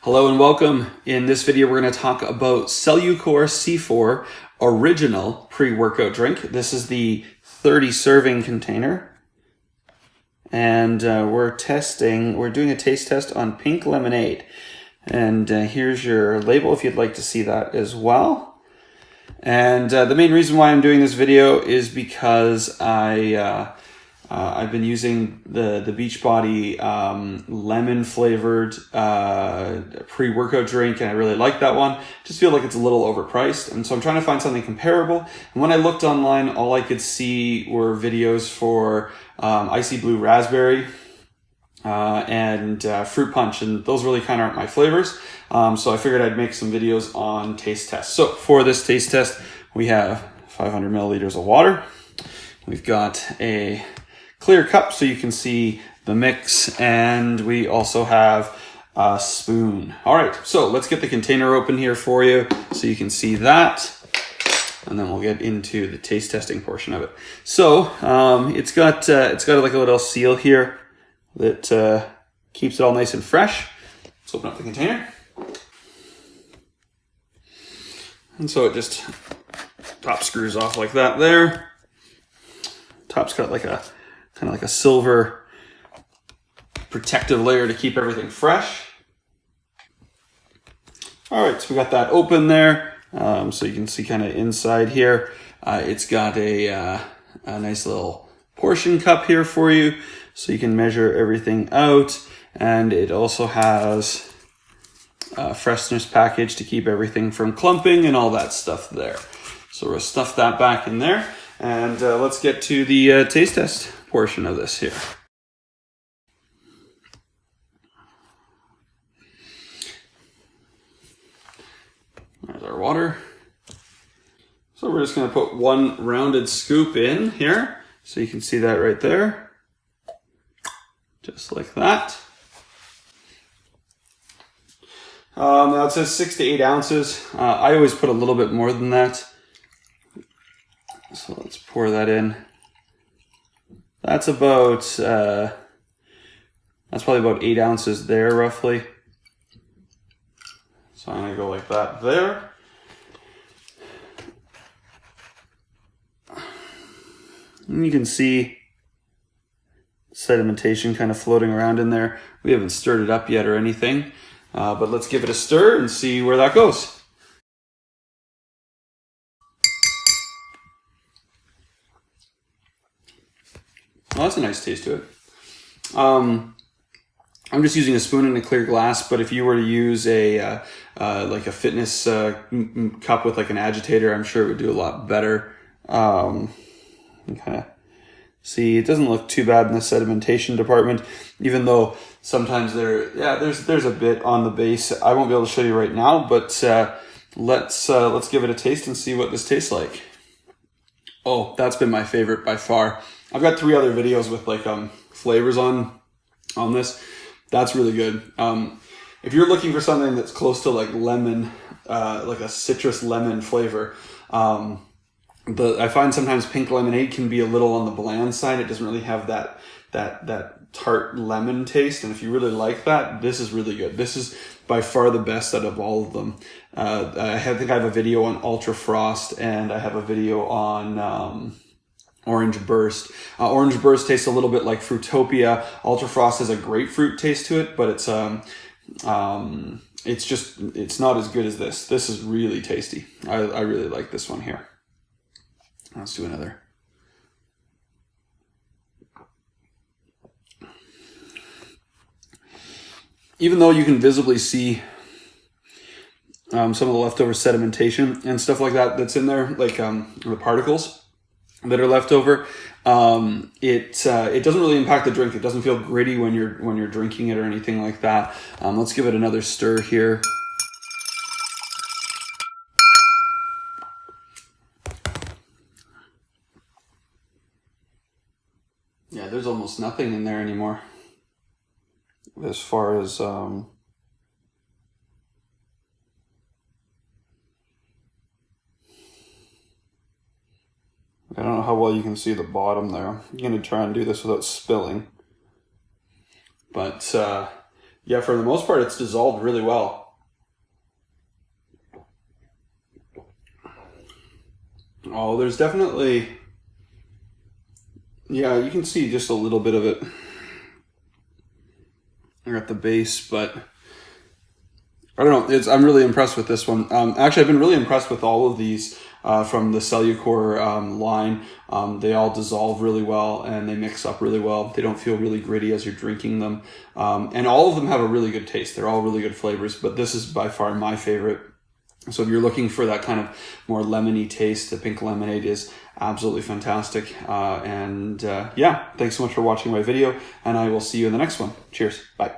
Hello and welcome. In this video, we're going to talk about Cellucor C4 Original Pre-Workout Drink. This is the 30 serving container. And we're doing a taste test on pink lemonade. And here's your label if you'd like to see that as well. And the main reason why I'm doing this video is because I've been using the Beachbody lemon flavored pre-workout drink, and I really like that one. Just feel like it's a little overpriced, and so I'm trying to find something comparable. And when I looked online, all I could see were videos for icy blue raspberry and fruit punch, and those really kind of aren't my flavors. So I figured I'd make some videos on taste tests. So for this taste test, we have 500 milliliters of water. We've got a clear cup so you can see the mix, and we also have a spoon. All right, so let's get the container open here for you so you can see that, and then we'll get into the taste testing portion of it. So it's got like a little seal here that keeps it all nice and fresh. Let's open up the container. And so it just top screws off like that there. Top's got like a kind of like a silver protective layer to keep everything fresh. All right, so we got that open there. So you can see kind of inside here. It's got a nice little portion cup here for you, so you can measure everything out. And it also has a freshness package to keep everything from clumping and all that stuff there. So we'll stuff that back in there. And let's get to the taste test portion of this here. There's our water. So we're just going to put one rounded scoop in here. So you can see that right there. Just like that. Now it says 6 to 8 ounces. I always put a little bit more than that. So let's pour that in. That's about, that's probably about 8 ounces there, roughly. So I'm gonna go like that there. And you can see sedimentation kind of floating around in there. We haven't stirred it up yet or anything, but let's give it a stir and see where that goes. Well, that's a nice taste to it. I'm just using a spoon and a clear glass, but if you were to use a like a fitness cup with like an agitator, I'm sure it would do a lot better. You can kind of see it doesn't look too bad in the sedimentation department, even though sometimes there's a bit on the base. I won't be able to show you right now, but let's give it a taste and see what this tastes like. Oh, that's been my favorite by far. I've got 3 other videos with like flavors on this. That's really good. If you're looking for something that's close to like lemon, like a citrus lemon flavor, I find sometimes pink lemonade can be a little on the bland side. It doesn't really have that tart lemon taste. And if you really like that, this is really good. This is by far the best out of all of them. I think I have a video on Ultra Frost, and I have a video on Orange Burst. Orange Burst tastes a little bit like Fruitopia. Ultra Frost has a grapefruit taste to it, but it's not as good as this. This is really tasty. I really like this one here. Let's do another. Even though you can visibly see some of the leftover sedimentation and stuff like that that's in there, like the particles that are left over, it doesn't really impact the drink. It doesn't feel gritty when you're drinking it or anything like that. Let's give it another stir here. Yeah, there's almost nothing in there anymore as far as I don't know how well you can see the bottom there. I'm going to try and do this without spilling. But yeah, for the most part, it's dissolved really well. Oh, there's definitely, yeah, you can see just a little bit of it at the base, but I don't know. I'm really impressed with this one. Actually, I've been really impressed with all of these from the Cellucor line. They all dissolve really well and they mix up really well. They don't feel really gritty as you're drinking them. And all of them have a really good taste. They're all really good flavors, but this is by far my favorite. So if you're looking for that kind of more lemony taste, the pink lemonade is absolutely fantastic. Yeah, thanks so much for watching my video, and I will see you in the next one. Cheers. Bye.